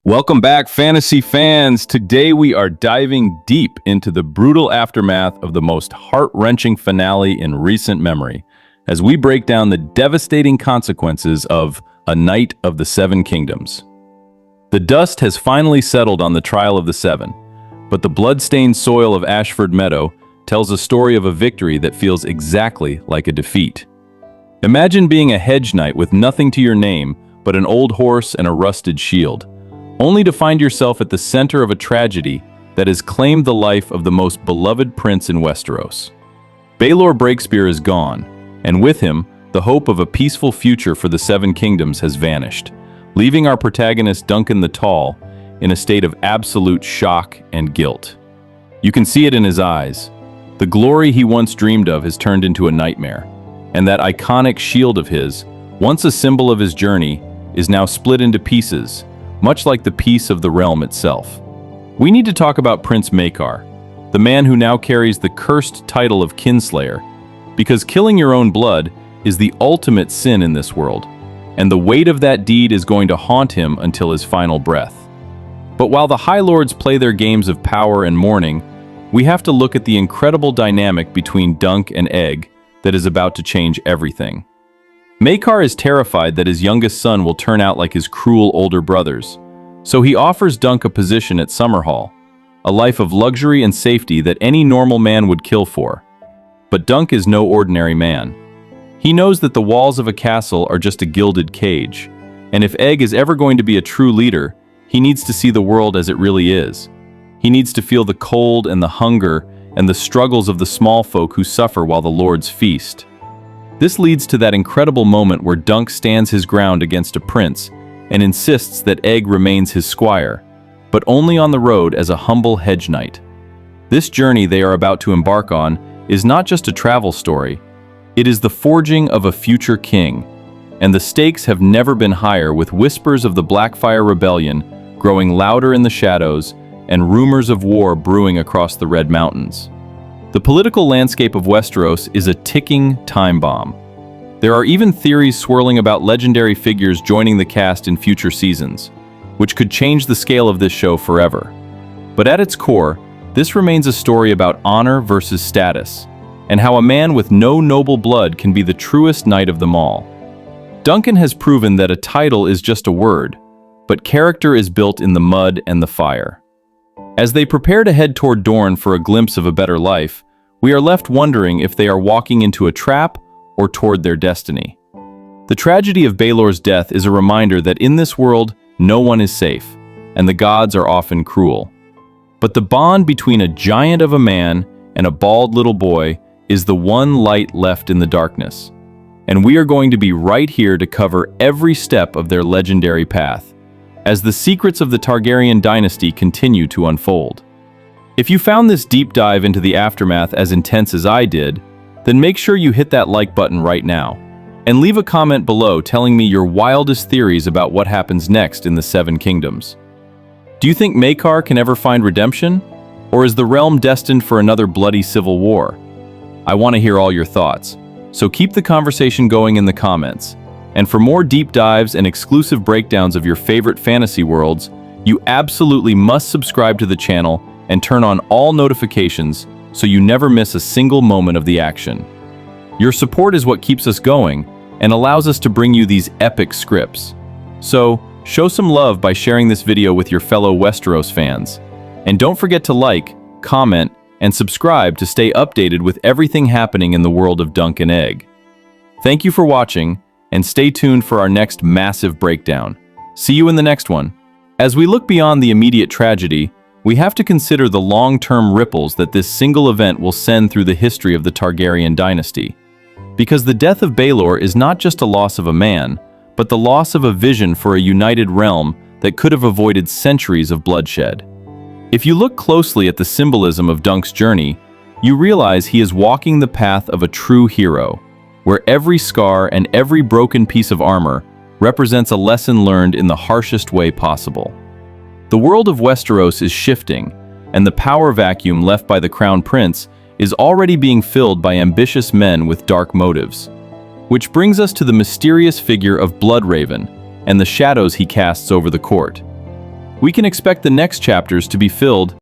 Welcome back, fantasy fans. Today we are diving deep into the brutal aftermath of the most heart-wrenching finale in recent memory, as we break down the devastating consequences of A Night of the Seven Kingdoms. The dust has finally settled on the trial of the Seven, but the blood-stained soil of Ashford Meadow tells a story of a victory that feels exactly like a defeat. Imagine being a hedge knight with nothing to your name but an old horse and a rusted shield, only to find yourself at the center of a tragedy that has claimed the life of the most beloved prince in Westeros. Baelor Breakspear is gone, and with him, the hope of a peaceful future for the Seven Kingdoms has vanished, leaving our protagonist Duncan the Tall in a state of absolute shock and guilt. You can see it in his eyes. The glory he once dreamed of has turned into a nightmare, and that iconic shield of his, once a symbol of his journey, is now split into pieces, much like the peace of the realm itself. We need to talk about Prince Maekar, the man who now carries the cursed title of Kinslayer, because killing your own blood is the ultimate sin in this world, and the weight of that deed is going to haunt him until his final breath. But while the High Lords play their games of power and mourning, we have to look at the incredible dynamic between Dunk and Egg that is about to change everything. Maekar is terrified that his youngest son will turn out like his cruel older brothers, so he offers Dunk a position at Summerhall, a life of luxury and safety that any normal man would kill for. But Dunk is no ordinary man. He knows that the walls of a castle are just a gilded cage, and if Egg is ever going to be a true leader, he needs to see the world as it really is. He needs to feel the cold and the hunger and the struggles of the small folk who suffer while the lords feast. This leads to that incredible moment where Dunk stands his ground against a prince and insists that Egg remains his squire, but only on the road as a humble hedge knight. This journey they are about to embark on is not just a travel story, it is the forging of a future king, and the stakes have never been higher, with whispers of the Blackfire Rebellion growing louder in the shadows and rumors of war brewing across the Red Mountains. The political landscape of Westeros is a ticking time bomb. There are even theories swirling about legendary figures joining the cast in future seasons, which could change the scale of this show forever. But at its core, this remains a story about honor versus status, and how a man with no noble blood can be the truest knight of them all. Duncan has proven that a title is just a word, but character is built in the mud and the fire. As they prepare to head toward Dorne for a glimpse of a better life, we are left wondering if they are walking into a trap or toward their destiny. The tragedy of Baelor's death is a reminder that in this world, no one is safe, and the gods are often cruel. But the bond between a giant of a man and a bald little boy is the one light left in the darkness, and we are going to be right here to cover every step of their legendary path, as the secrets of the Targaryen dynasty continue to unfold. If you found this deep dive into the aftermath as intense as I did, then make sure you hit that like button right now, and leave a comment below telling me your wildest theories about what happens next in the Seven Kingdoms. Do you think Maekar can ever find redemption? Or is the realm destined for another bloody civil war? I want to hear all your thoughts, so keep the conversation going in the comments. And for more deep dives and exclusive breakdowns of your favorite fantasy worlds, you absolutely must subscribe to the channel and turn on all notifications so you never miss a single moment of the action. Your support is what keeps us going and allows us to bring you these epic scripts. So, show some love by sharing this video with your fellow Westeros fans. And don't forget to like, comment, and subscribe to stay updated with everything happening in the world of Dunk and Egg. Thank you for watching, and stay tuned for our next massive breakdown. See you in the next one. As we look beyond the immediate tragedy, we have to consider the long-term ripples that this single event will send through the history of the Targaryen dynasty. Because the death of Baelor is not just a loss of a man, but the loss of a vision for a united realm that could have avoided centuries of bloodshed. If you look closely at the symbolism of Dunk's journey, you realize he is walking the path of a true hero, where every scar and every broken piece of armor represents a lesson learned in the harshest way possible. The world of Westeros is shifting, and the power vacuum left by the Crown Prince is already being filled by ambitious men with dark motives. Which brings us to the mysterious figure of Bloodraven and the shadows he casts over the court. we can expect the next chapters to be filled